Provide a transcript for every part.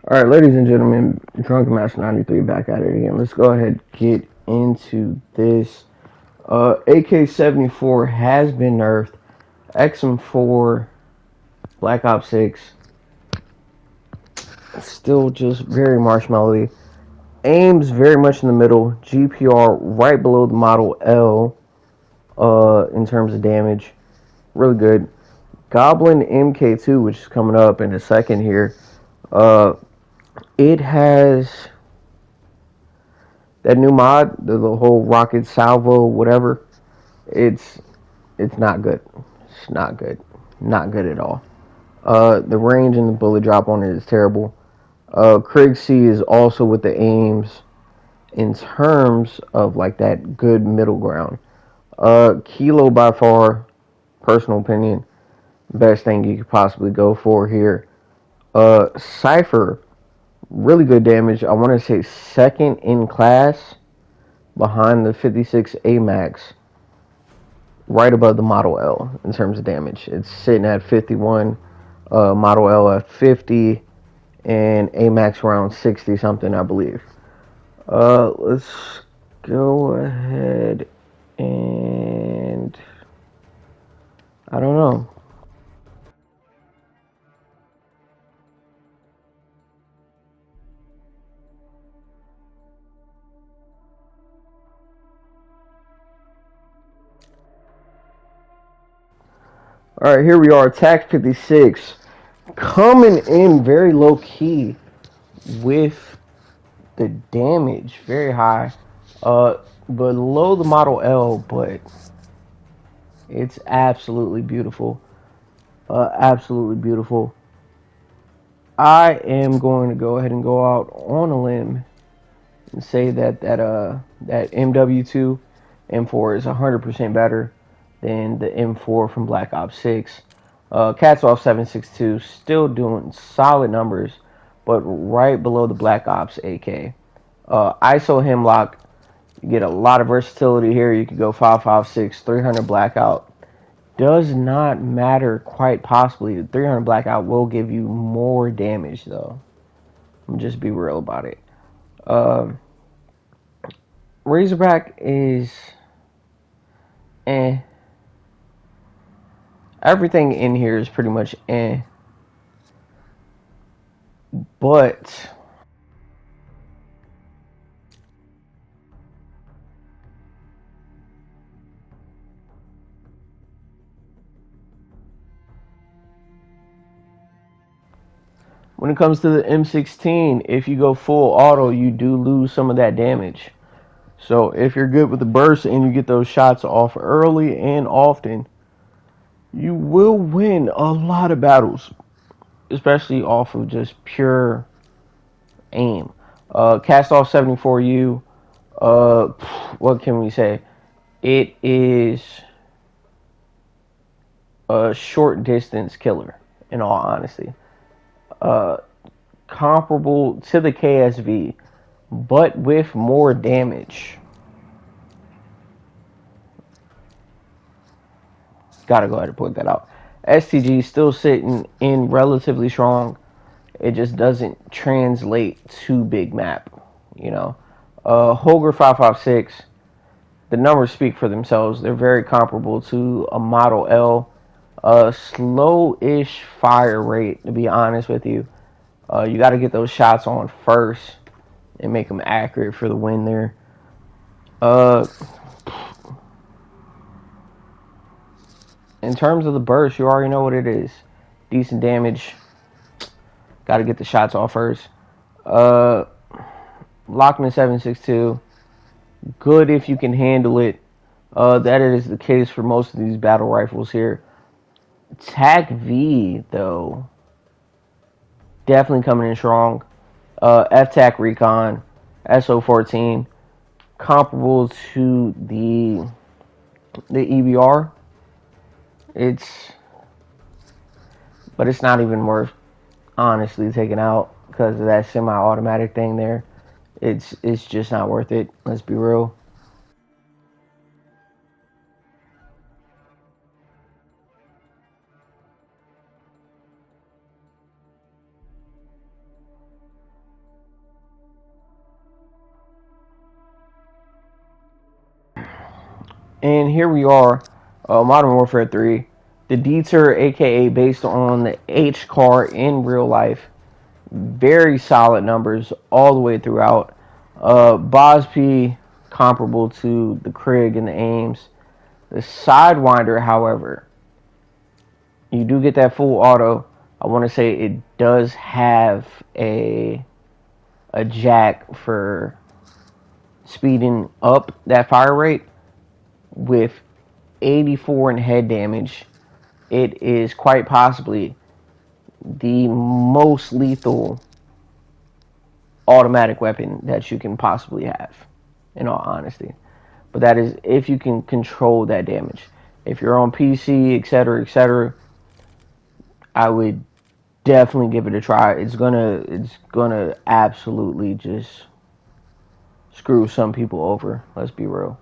All right, ladies and gentlemen, Drunken Master 93 back at it again. Let's go ahead and get into this. AK-74 has been nerfed. XM4, Black Ops 6, still just very marshmallowy. Aim's very much in the middle. GPR right below the Model L in terms of damage. Really good. Goblin MK2, which is coming up in a second here. Uh, it has that new mod, the whole rocket salvo, whatever. It's it's not good. It's not good. Not good at all. The range and the bullet drop on it is terrible. Krieg C is also with the aims in terms of like that good middle ground. Kilo by far, personal opinion, best thing you could possibly go for here. Cypher, really good damage. I want to say second in class behind the 56 AMAX, right above the Model L in terms of damage. It's sitting at 51, Model L at 50, and AMAX around 60 something, I believe. Let's go ahead and I don't know. All right, here we are. Attack 56 coming in very low key with the damage very high. Below the Model L, but it's absolutely beautiful. Absolutely beautiful. I am going to go ahead and go out on a limb and say that MW2 M4 is 100% better than the M4 from Black Ops 6. Cats off 762 still doing solid numbers, but right below the Black Ops AK. ISO Hemlock, you get a lot of versatility here. You could go 5.56, 300 blackout. Does not matter quite possibly. The 300 blackout will give you more damage though. Just be real about it. Um, Razorback is eh. Everything in here is pretty much eh. But when it comes to the M16, if you go full auto, you do lose some of that damage. So if you're good with the burst and you get those shots off early and often, you will win a lot of battles, especially off of just pure aim. Cast off 74U. Uh, what can we say? It is a short distance killer. In all honesty, uh, comparable to the KSV, but with more damage. Gotta go ahead and point that out. STG still sitting in relatively strong. It just doesn't translate to big map, you know. Holger 5.56. The numbers speak for themselves. They're very comparable to a Model L. Slow-ish fire rate, to be honest with you. You got to get those shots on first and make them accurate for the win there. Uh, in terms of the burst, you already know what it is. Decent damage. Got to get the shots off first. Uh, Lockman 762. Good if you can handle it. That is the case for most of these battle rifles here. TAC V, though, definitely coming in strong. FTAC Recon, SO14, comparable to the EBR. It's, but it's not even worth honestly taking out because of that semi-automatic thing there. It's just not worth it. Let's be real. And here we are, Modern Warfare 3. The Dieter, aka based on the H car in real life. Very solid numbers all the way throughout. Bosp comparable to the Krig and the Ames. The Sidewinder, however, you do get that full auto. I want to say it does have a jack for speeding up that fire rate with 84 in head damage. It is quite possibly the most lethal automatic weapon that you can possibly have, in all honesty. But that is if you can control that damage. If you're on PC, etc., I would definitely give it a try. It's gonna absolutely just screw some people over. Let's be real.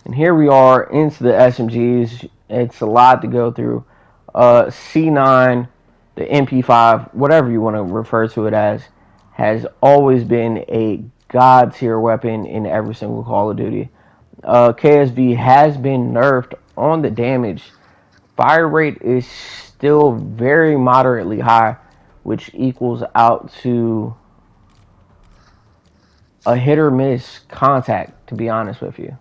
And here we are into the SMGs. It's a lot to go through. C9, the MP5, whatever you want to refer to it as, has always been a god tier weapon in every single Call of Duty. KSV has been nerfed on the damage. Fire rate is still very moderately high, which equals out to a hit or miss contact, to be honest with you.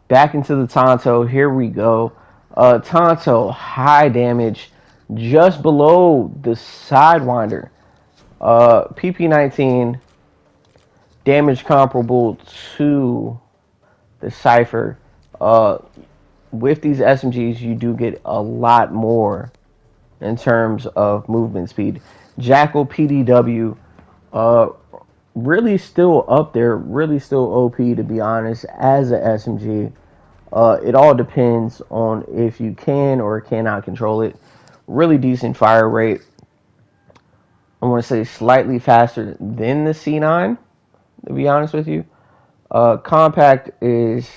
Back into the Tonto. Here we go. Tonto, high damage, just below the Sidewinder. PP19, damage comparable to the Cypher. With these SMGs, you do get a lot more in terms of movement speed. Jackal PDW, uh, really still up there, really still OP to be honest, as a SMG. It all depends on if you can or cannot control it. Really decent fire rate. I want to say slightly faster than the C9, to be honest with you. Compact is,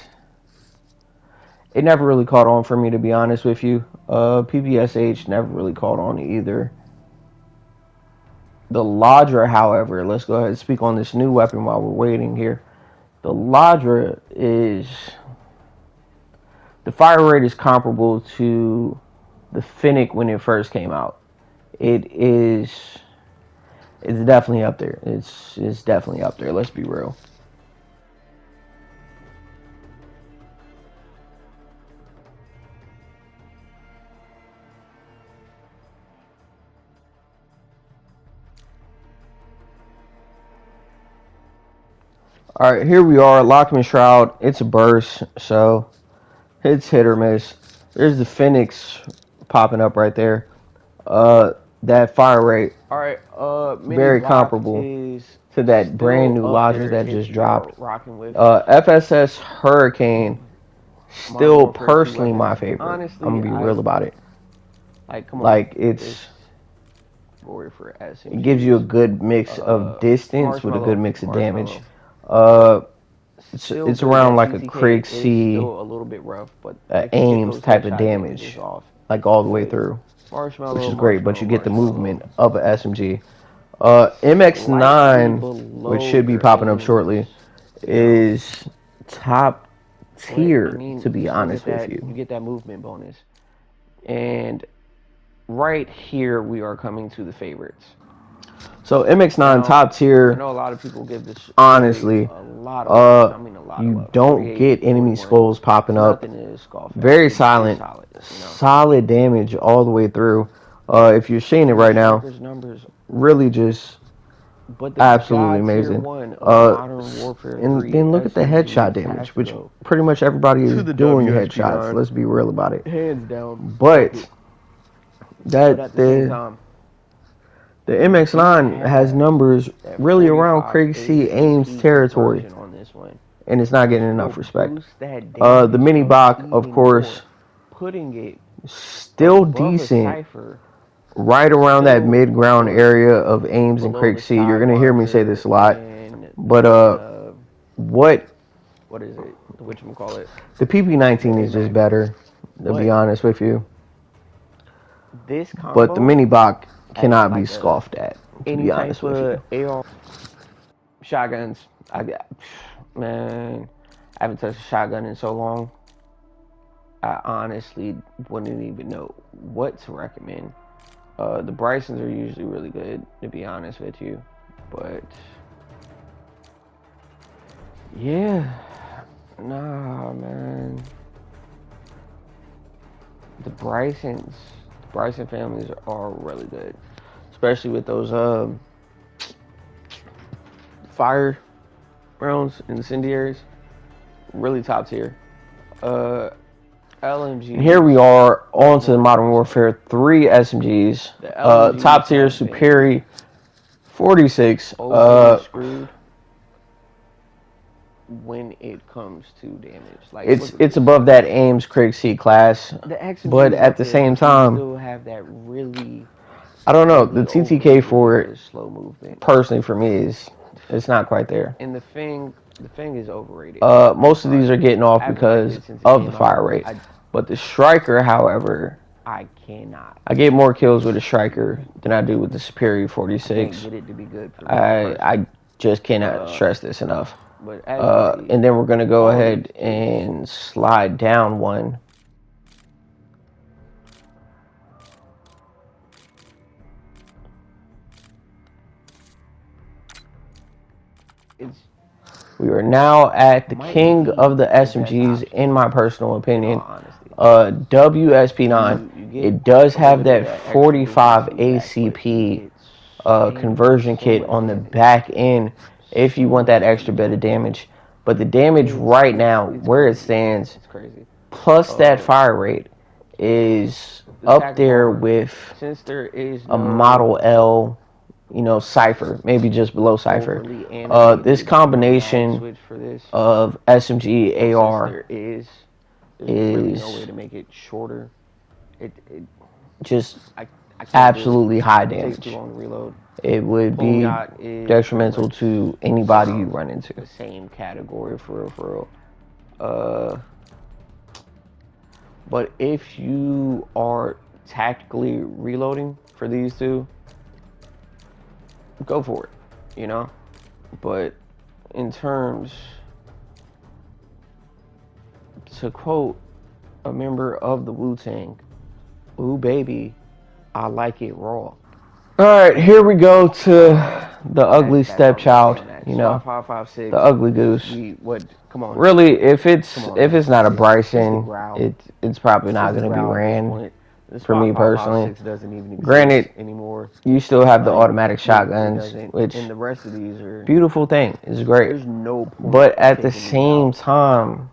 it never really caught on for me, to be honest with you. PPSH never really caught on either. The Ladra, however, let's go ahead and speak on this new weapon while we're waiting here. The Ladra is, the fire rate is comparable to the Fennec when it first came out. It's definitely up there. It's definitely up there. Let's be real. All right, here we are. Lockman Shroud. It's a burst, so it's hit or miss. There's the Phoenix popping up right there. That fire rate. All right. Very comparable to that brand new Lodger that just dropped. FSS Hurricane. Still personally my favorite. Honestly, I'm gonna be real about it. Like, come on. Like it's. It gives you a good mix of distance with a good mix of damage. It's around like a Krig C, a little bit rough, but Ames type of damage, like all the way through, which is great. But you get the movement of an SMG. MX9, which should be popping up shortly, is top tier, to be honest with you. You get that movement bonus, and right here we are coming to the favorites. So MX9 top tier. I know a lot of people give this honestly a lot of you don't get enemy skulls popping up. Very silent, solid damage all the way through. If you're seeing it right now, really just absolutely amazing. And then look at the headshot damage, which pretty much everybody is doing headshots. Let's be real about it. Hands down. But That But at the same time, the MX9 has numbers that really around 45 Craig C. Ames ACP territory, conversion on this one, and it's not getting which will enough respect. boost that The damage Mini up Bach, of even course, more, putting it still above a decent, cipher, right around that still, of mid-ground course, area of Ames and below Craig the C. You're gonna hear me say Sidewinder this a lot, and but what what is it? The whatchamacallit? the The PP19 is just AMAC. better, to be But honest with you. this But the combo Mini Bach as cannot be like a scoffed at, to any be honest type with of you. AR shotguns, I got man, I haven't touched a shotgun in so long. I honestly wouldn't even know what to recommend. The Brysons are usually really good, to be honest with you, but yeah, nah, man. The Bryson families are really good, especially with those fire rounds, incendiaries, really top tier. Uh, And here LMGs we are on to the Modern 100%. Warfare 3 SMGs. The LMGs Top tier have been Superi 46. overly screwed when it comes to damage. Like, look at It's this. above that Ames Craig C class, The but XMG is at up the there, same but you time, still have that really I don't know. The ugly, overly TTK for it, ridiculous slow movement. personally for me, is it's not quite there. And the thing is overrated. I'm Most of these sorry. are getting I off haven't liked because it since it of the came fire out. rate. But the Striker, however, I cannot. I get more kills with the Striker than I do with the Superior I can't 46. get it to be good for me personally. I just cannot stress this enough. But as you see, And then we're going to go all these ahead and slide down one. We are now at the king of the SMGs, in my personal opinion. WSP9. It does have that 45 ACP conversion kit on the back end if you want that extra bit of damage. But the damage right now, where it stands, plus that fire rate, is up there with a Model L, Cypher, maybe just below Cypher. This combination of SMG AR there's is really no way to make it shorter. It just I can't absolutely high it takes damage. too long to reload. It would be detrimental to anybody you run into. The same category for real. But if you are tactically reloading for these two, go for it, But in terms, to quote a member of the Wu-Tang, "Ooh baby, I like it raw." All right, here we go to the ugly stepchild. The ugly goose. Come on. Really, if it's not a Bryson, it's probably not going to be ran. For me personally, doesn't even granted, anymore. You still have the automatic shotguns, which and the rest of these are beautiful thing. It's great. There's no point. But at the same time,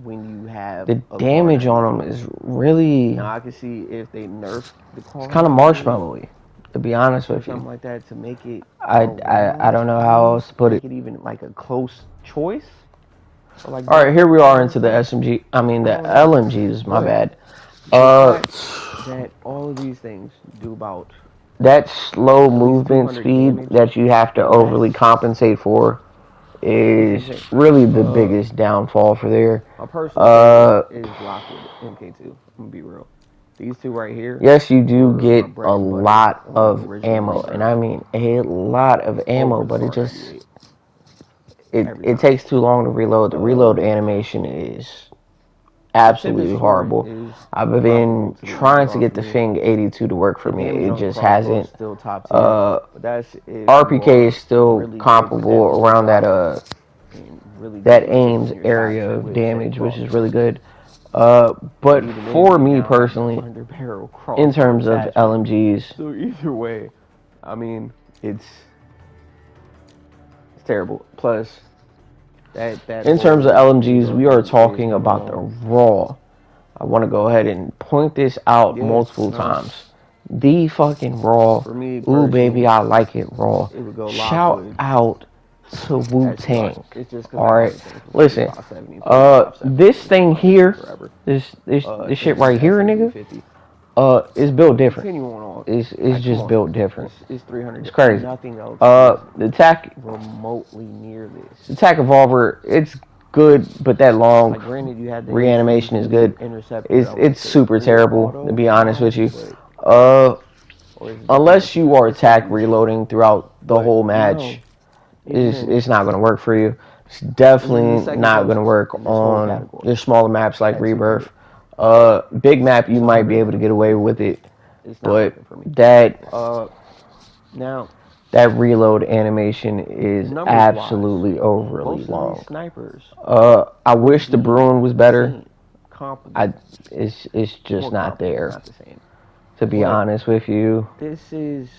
when you have the damage on them is really. Now I can see if they nerf the car. It's kind of marshmallowy, to be honest with you. Something like that to make it. I don't know how else to put it. Make it even like a close choice. All right, here we are into the SMG. I mean the LMGs. My bad. That all of these things do about that slow movement speed that you have to overly compensate for is really the biggest downfall for there. My personal favorite is Lockwood MK2. I'm gonna be real. These two right here. Yes, you do get a lot of ammo, and I mean a lot of ammo, but it takes too long to reload. The reload animation is absolutely horrible. I've been trying to get the Fing 82 to work for me. It just hasn't. RPK is still comparable around that Ames area of damage, which is really good. But for me personally, in terms of LMGs, so either way, I mean it's terrible. Plus, that in terms of LMGs, we are talking about the raw I want to go ahead and point this out Yeah, multiple times. The fucking Raw. For me, Ooh, baby, personally, I like it Raw. it would go Shout Lockwood. out to Wu SCR. Tang. It's just because All I have right, a thing for listen. 4570, 4570. This It's thing been my thing here, forever. this shit Then this right here, nigga. SMG50. Is built different. Continue on. It's Like, come just on. built different. It's 300. It's crazy. Nothing else The attack, is remotely near this. the attack evolver, it's good, but that long Like, granted, you had the reanimation is good. Interceptor. It's super terrible, auto, to be honest with you. or is it Unless you are it's attack easy. reloading throughout the But, whole you match, know, even it's not going to work for you. It's This is the definitely second not going to closest work in this whole on category. your smaller maps like At Rebirth. 200. Big map, you It's might be 100 able to now. get away with it, It's not but working for me. Now, that reload animation is numbers-wise, absolutely overly most of long. these snipers I wish the Bruin was better. same, comparable, It's just more not comparable, there. not the same. To be But honest with you, this is,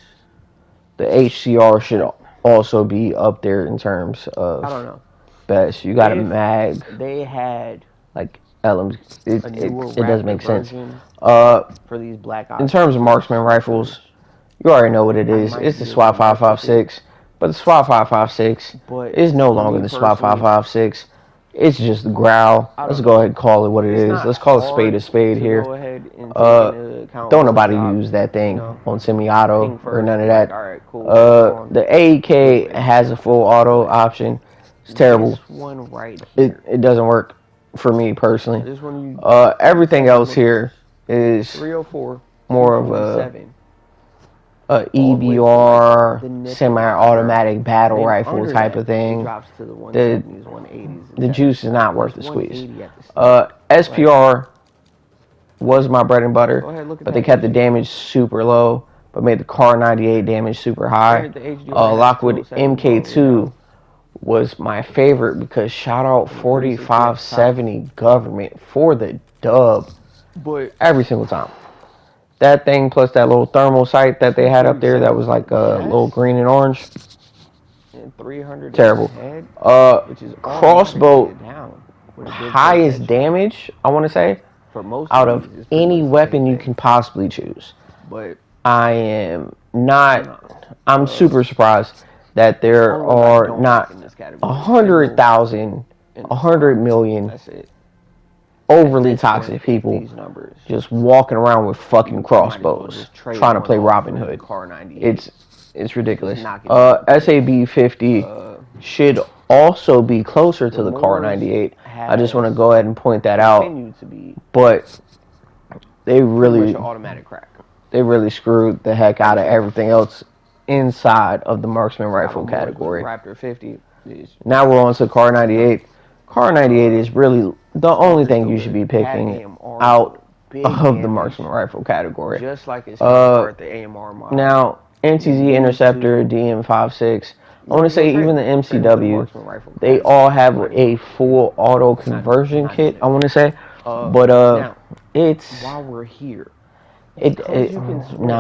the HCR should also be up there in terms I don't of know. best. You got a If mag they had like LMG. a newer It doesn't make Raptor sense. version For these Black Ops in terms of marksman rifles, you already know what it is. might It's the be able to SWAT mess with it. 556, but the SWAT 556 But is no for longer me the SWAT personally, 556. It's just the growl. I Let's don't go know. ahead and call it what it It's is. not Let's call a spade to here. go ahead and take into account Don't what nobody job, use that thing you know, on semi-auto ping or first, none of like, that. all right, cool, what's wrong? The AEK Anyway, has a full auto but option. It's terrible. This one right here. It doesn't work for me personally. This one you. Everything else here is 304, more of a 247. EBR, Like semi-automatic battle then rifle under type that, of thing. It drops to the The 170s, 180s. the juice is not worth the squeeze. 180 at the start. SPR was my bread and butter, Go ahead, look at but that they kept the HD. damage super low, but made the Car 98 damage super high. Granted, the HDR has Lockwood 207 MK2 was my favorite because shout out 4570 government for the dub But every single time. That thing plus that little thermal sight that they had up there that was like a little green and orange. and 300 Terrible. head, which is Crossbow down with a good highest headshot. damage, I want to say, For most out of of these, it's pretty any much the weapon same you thing. can possibly choose. But I am not. No. I'm super surprised that there only ones I are don't not like in this category is 100,000, and 100 million That's it. overly At this point, toxic people these numbers. just walking around with fucking You might as well crossbows just trade trying to one play off Robin for Hood. Car 98. It's ridiculous. Just knock it down. SAB 50 should also be closer to the Car 98. I just want to go ahead and point that out. Continue to be But they pretty much really an automatic crack. they really screwed the heck out of everything else inside of the marksman rifle Got one more, category. the Raptor 50 is Now we're on to Car 98. Car 98 is really the only thing you should be picking AMR, out big of the damage, marksman rifle category. just like its counterpart, the AMR model. Now, MTZ Yeah, Interceptor, these DM56, I want to say even the MCW, marksman rifle they crack. all have a full auto conversion kit, I want to say. But Now, it's while we're here, it because you can swim,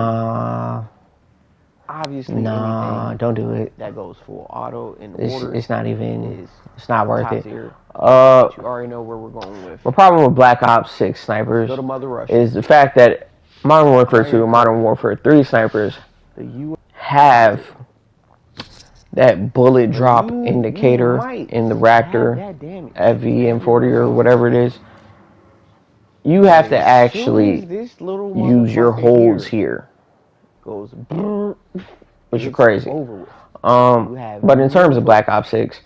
obviously anything don't do it. that goes full auto in order It's not even. is It's not worth top it. tier. You already know where we're going with. The problem with Black Ops 6 snipers Go to Mother Russia. is the fact that Modern Warfare 2 and Modern Warfare 3 snipers The U have that bullet drop indicator in the Raptor that damage. FVM40 or whatever it is. You have to actually this little use your motherfucker holds here, goes which is it's crazy. over with. But in terms of Black Ops 6,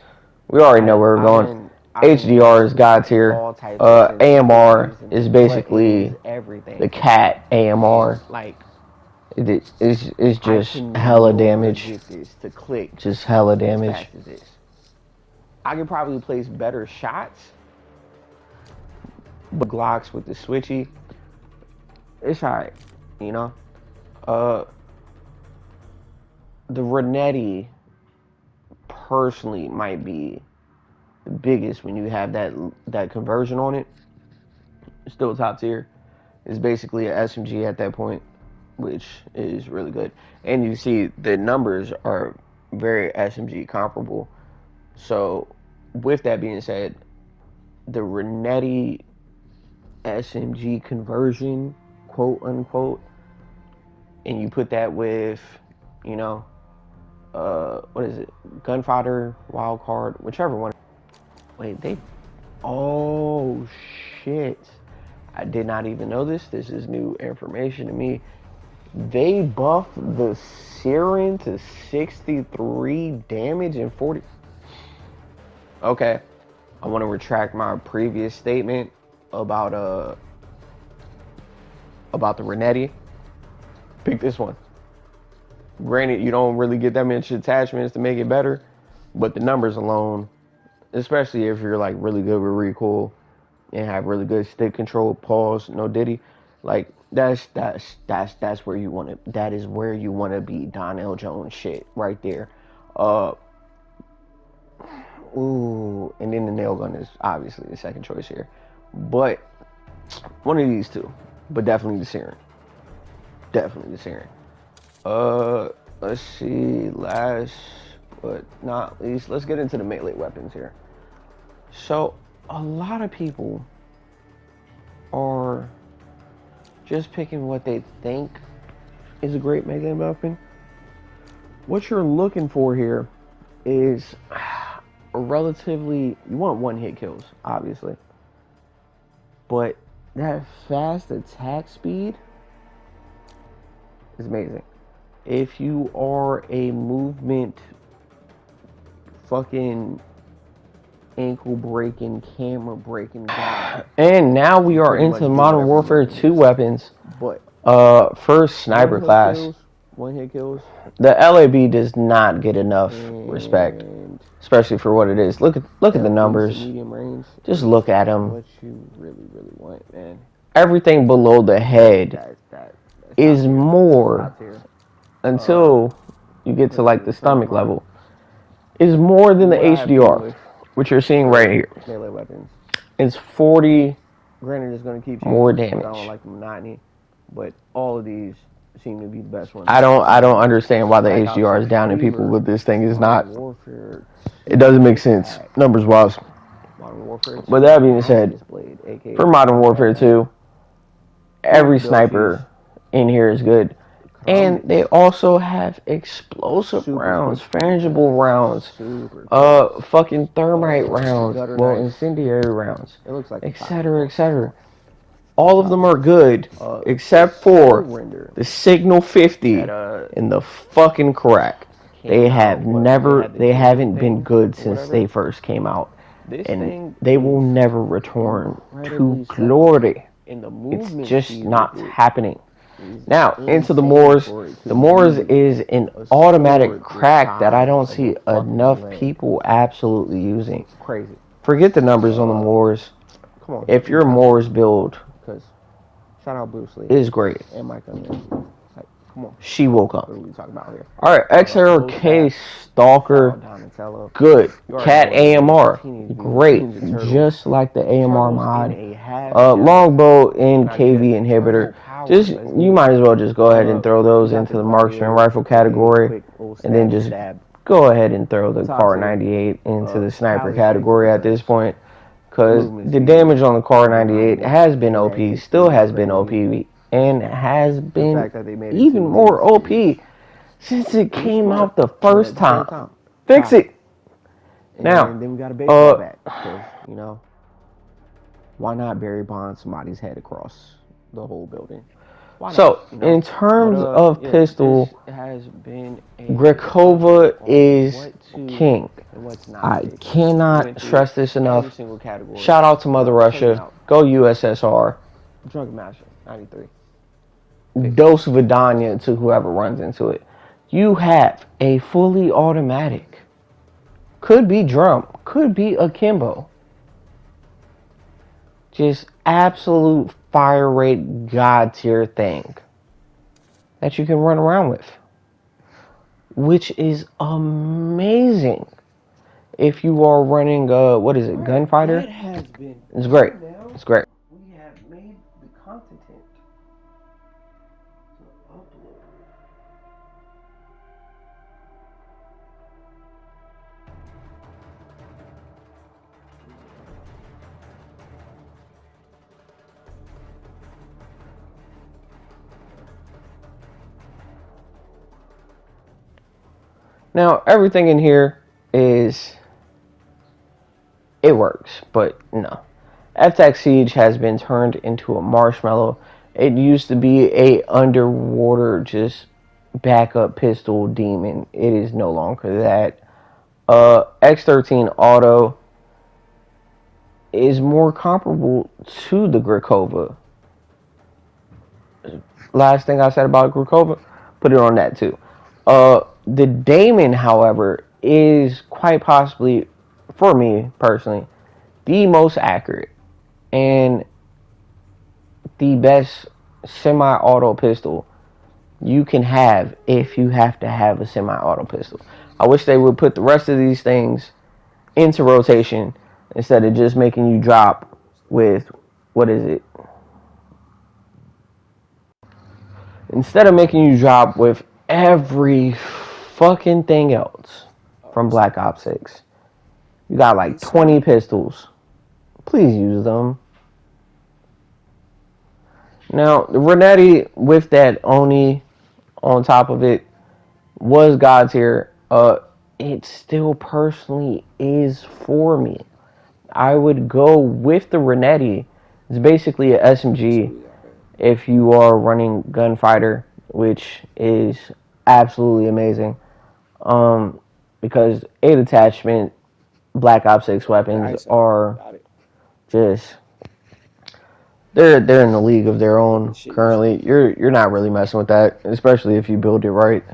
we already know where we're going. HDR is God tier. AMR is basically everything. the cat AMR. Like It's just hella damage. To click Just hella as damage. fast as this. I could probably place better shots, but Glocks with the switchy, it's alright, you know. The Renetti personally might be the biggest when you have that conversion on it. It's still top tier. It's basically an SMG at that point, which is really good. And you see the numbers are very SMG comparable. So with that being said, the Renetti SMG conversion, quote unquote, and you put that with, you know, what is it? Gunfighter, wild card, whichever one. Wait, they. Oh shit! I did not even know this. This is new information to me. They buffed the Siren to 63 damage and 40. Okay, I want to retract my previous statement about the Renetti. Pick this one. Granted, you don't really get that much attachments to make it better, but the numbers alone, especially if you're like really good with recoil and have really good stick control, pause, no diddy, like that's where you want to. That is where you want to be. Donnell Jones shit right there. Ooh, and then the nail gun is obviously the second choice here, but one of these two, but definitely the Siren. Definitely the Siren. Let's see. Last but not least, let's get into the melee weapons here. So, a lot of people are just picking what they think is a great melee weapon. What you're looking for here is a relatively. You want one hit kills, obviously, but that fast attack speed is amazing. If you are a movement fucking ankle breaking, camera breaking guy. And now we are into Modern Warfare 2 weapons. But first sniper class. One hit kills. The LAB does not get enough respect, especially for what it is. Look at the numbers. Medium range. Just look at them. What you really want, man. Everything below the head is more until you get to like the stomach level. Is more than the HDR, which you're seeing right here. Melee weapons. It's 40. Granted, it's going to keep more damage. I don't like the monotony, but all of these seem to be the best ones. I don't understand why the HDR is down and people with this thing is not. It doesn't make sense numbers wise. But that being said, for Modern Warfare 2, every sniper in here is good. And they also have explosive rounds, frangible rounds, fucking thermite rounds, well, incendiary rounds, etc., etc. All of them are good, except for the Signal 50 and the fucking Crack. They haven't been good since they first came out. And they will never return to glory. It's just not happening. Now, into the Moors. The Moors is an automatic crack that I don't see enough people absolutely using. Crazy. Forget the numbers on the Moors. Come on. If your Moors build shout out Bruce Lee. is great. And Mike Like, come on. She woke up. What are we talking about here? Alright, XRK Stalker. Good. Cat AMR. Great. Just like the AMR mod. Longbow and KV inhibitor. Just you might as well just go ahead and throw those into the marksman rifle category, and then just go ahead and throw the Kar 98 into the sniper category at this point, because the damage on the Kar 98 has been OP, still has been OP, and has been even more OP since it came out the first time. Fix it. Now, then we got a baseball bat, because, you know, why not Barry Bonds somebody's head across the whole building? So, in terms of pistol, Grekova is king. I cannot stress this enough. Shout out to Mother Russia. Go USSR. Drunk Master, 93. Dose Vidania to whoever runs into it. You have a fully automatic. Could be drum. Could be akimbo. Just absolute fire rate god tier thing that you can run around with, which is amazing if you are running what is it, Gunfighter? It's great. It's great. We have made the content to upload. Now, everything in here is, it works, but no. FTAC Siege has been turned into a marshmallow. It used to be a underwater just backup pistol demon. It is no longer that. X13 Auto is more comparable to the Grakova. Last thing I said about Grakova, put it on that too. The Daemon, however, is quite possibly, for me personally, the most accurate and the best semi-auto pistol you can have if you have to have a semi-auto pistol. I wish they would put the rest of these things into rotation instead of just making you drop with, what is it? Instead of making you drop with every fucking thing else from Black Ops 6. You got like 20 pistols. Please use them. Now, the Renetti with that Oni on top of it was God tier. It still personally is for me. I would go with the Renetti. It's basically a SMG if you are running Gunfighter, which is absolutely amazing. Because 8 attachment Black Ops 6 weapons are just, they're in the league of their own currently. You're not really messing with that, especially if you build it right.